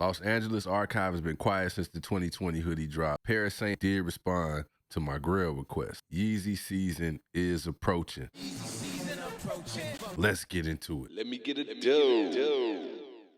Los Angeles archive has been quiet since the 2020 hoodie drop. Paris Saint did respond to my grill request. Yeezy season is approaching. Let's get into it. Let me get a dough.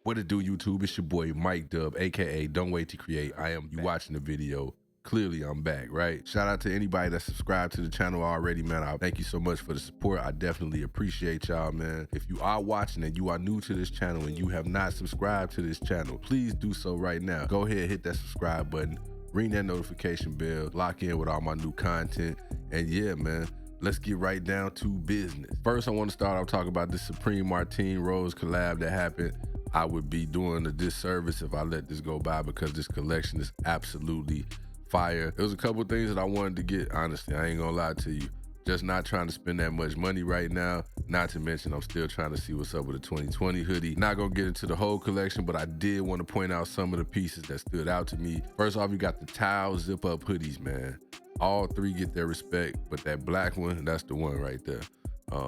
What it do, YouTube? It's your boy Mike Dub, aka Don't Wait to Create. I am you watching the video. Clearly, I'm back, right? Shout out to anybody that subscribed to the channel already, man. I thank you so much for the support. I definitely appreciate y'all, man. If you are watching and you are new to this channel and you have not subscribed to this channel, please do so right now. Go ahead, hit that subscribe button, ring that notification bell, lock in with all my new content, and yeah, man. Let's get right down to business. First, I want to start off talking about this Supreme Martine Rose collab that happened. I would be doing a disservice if I let this go by because this collection is absolutely fire. There was a couple things that I wanted to get, honestly. I ain't gonna lie to you. Just not trying to spend that much money right now. Not to mention, I'm still trying to see what's up with the 2020 hoodie. Not gonna get into the whole collection, but I did want to point out some of the pieces that stood out to me. First off, you got the towel zip-up hoodies, man. All three get their respect, but that black one, that's the one right there.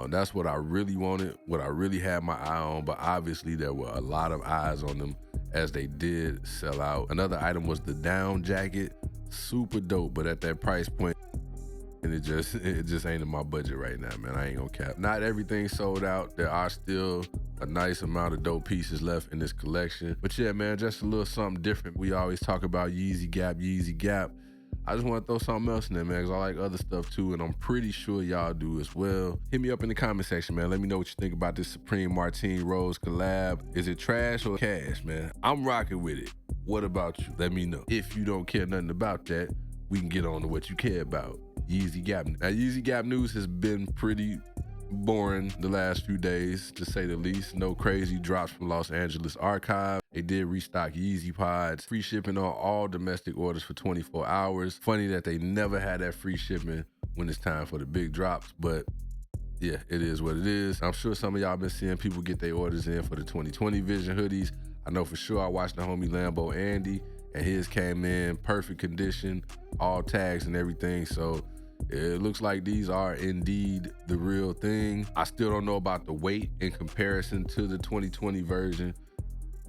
That's what I really wanted, what I really had my eye on, but obviously there were a lot of eyes on them as they did sell out. Another item was the down jacket. Super dope, but at that price point, and it just ain't in my budget right now, man. I ain't gonna cap. Not everything sold out. There are still a nice amount of dope pieces left in this collection. But yeah, man, just a little something different. We always talk about Yeezy Gap, Yeezy Gap. I just want to throw something else in there, man, because I like other stuff too, and I'm pretty sure y'all do as well. Hit me up in the comment section, man. Let me know what you think about this Supreme Martine Rose collab. Is it trash or cash, man? I'm rocking with it. What about you? Let me know. If you don't care nothing about that, we can get on to what you care about. Yeezy Gap. Now, Yeezy Gap news has been pretty boring the last few days, to say the least. No crazy drops from Los Angeles archive. They did restock Yeezy pods. Free shipping on all domestic orders for 24 hours. Funny that they never had that free shipping when it's time for the big drops, but yeah, it is what it is. I'm sure some of y'all been seeing people get their orders in for the 2020 Vision hoodies. I know for sure I watched the homie Lambo Andy, and his came in perfect condition, all tags and everything. So it looks like these are indeed the real thing. I still don't know about the weight in comparison to the 2020 version.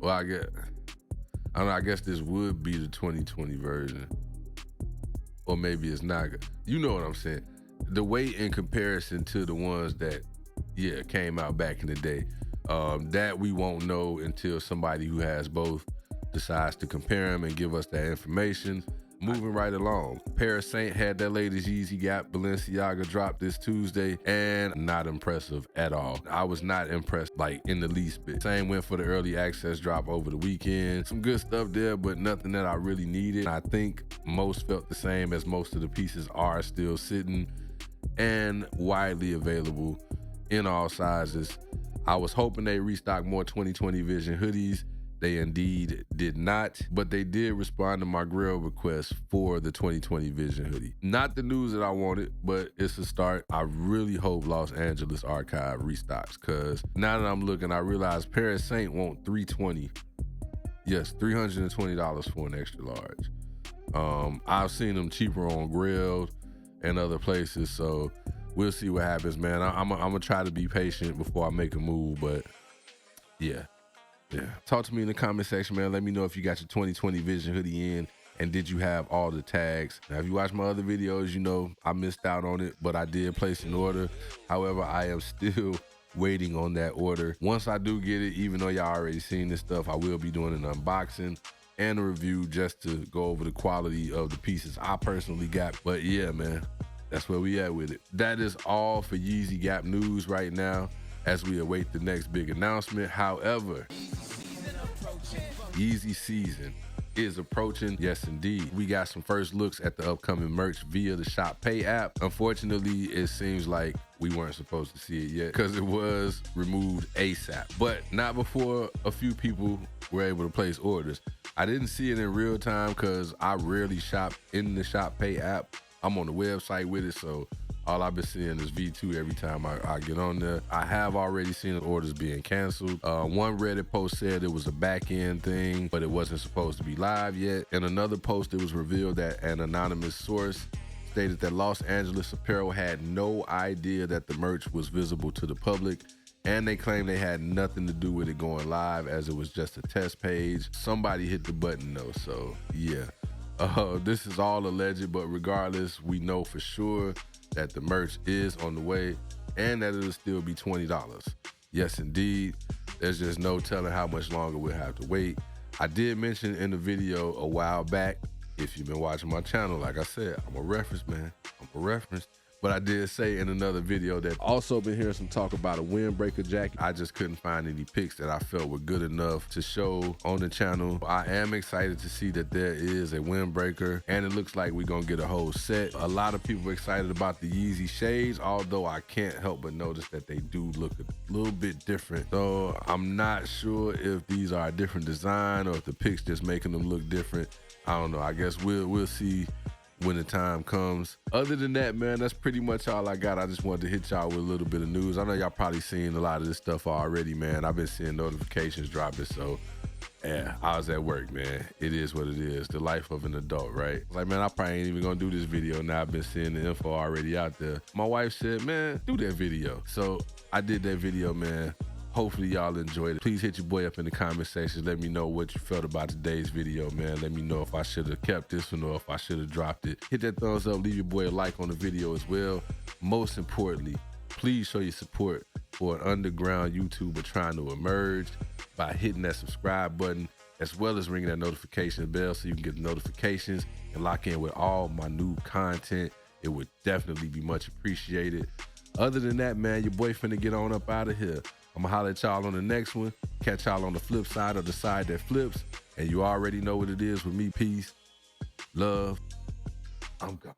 Well, I don't know, I guess this would be the 2020 version. Or maybe it's not. You know what I'm saying. The weight in comparison to the ones that, yeah, came out back in the day. That we won't know until somebody who has both decides to compare them and give us that information. Moving right along, Paris Saint had that latest Yeezy Gap Balenciaga drop this Tuesday, and not impressive at all. I was not impressed, like, in the least bit. Same went for the early access drop over the weekend. Some good stuff there, but nothing that I really needed. I think most felt the same, as most of the pieces are still sitting and widely available in all sizes. I was hoping they restock more 2020 Vision hoodies. They indeed did not, but they did respond to my grill request for the 2020 Vision hoodie. Not the news that I wanted, but it's a start. I really hope Los Angeles archive restocks, because now that I'm looking, I realize Paris Saint want $320. Yes, $320 for an extra large. I've seen them cheaper on Grilled and other places, so we'll see what happens, man. I'm gonna try to be patient before I make a move, but yeah. Talk to me in the comment section, man. Let me know if you got your 2020 Vision hoodie in, and did you have all the tags. Now, if you watch my other videos, you know I missed out on it, but I did place an order. However, I am still waiting on that order. Once I do get it, even though y'all already seen this stuff, I will be doing an unboxing and a review just to go over the quality of the pieces I personally got. But yeah, man, that's where we at with it. That is all for Yeezy Gap news right now, as we await the next big announcement. However, Yeezy season is approaching. Yes, indeed. We got some first looks at the upcoming merch via the Shop Pay app. Unfortunately, it seems like we weren't supposed to see it yet because it was removed ASAP, but not before a few people were able to place orders. I didn't see it in real time because I rarely shop in the Shop Pay app. I'm on the website with it, so all I've been seeing is V2 every time I get on there. I have already seen orders being canceled. One Reddit post said it was a back end thing, but it wasn't supposed to be live yet. In another post, it was revealed that an anonymous source stated that Los Angeles Apparel had no idea that the merch was visible to the public And they claim they had nothing to do with it going live, as it was just a test page. Somebody hit the button though, so yeah. This is all alleged, but regardless, we know for sure that the merch is on the way and that it'll still be $20. Yes, indeed. There's just no telling how much longer we'll have to wait. I did mention in the video a while back, if you've been watching my channel, like I said, I'm a reference, man. I'm a reference. But I did say in another video that also been hearing some talk about a windbreaker jacket. I just couldn't find any pics that I felt were good enough to show on the channel. I am excited to see that there is a windbreaker, and it looks like we're gonna get a whole set. A lot of people are excited about the Yeezy shades, although I can't help but notice that they do look a little bit different. So I'm not sure if these are a different design or if the pics just making them look different. I don't know. I guess we'll see when the time comes. Other than that, man, that's pretty much all I got. I just wanted to hit y'all with a little bit of news. I know y'all probably seen a lot of this stuff already, man. I've been seeing notifications dropping, so yeah, I was at work, man. It is what it is. The life of an adult, right? Like, man, I probably ain't even gonna do this video now. I've been seeing the info already out there. My wife said, man, do that video. So I did that video, man. Hopefully y'all enjoyed it. Please hit your boy up in the comment section. Let me know what you felt about today's video, man. Let me know if I should have kept this one or if I should have dropped it. Hit that thumbs up. Leave your boy a like on the video as well. Most importantly, please show your support for an underground YouTuber trying to emerge by hitting that subscribe button, as well as ringing that notification bell so you can get the notifications and lock in with all my new content. It would definitely be much appreciated. Other than that, man, your boy finna get on up out of here. I'm gonna holler at y'all on the next one. Catch y'all on the flip side, or the side that flips. And you already know what it is with me. Peace, love, I'm gone.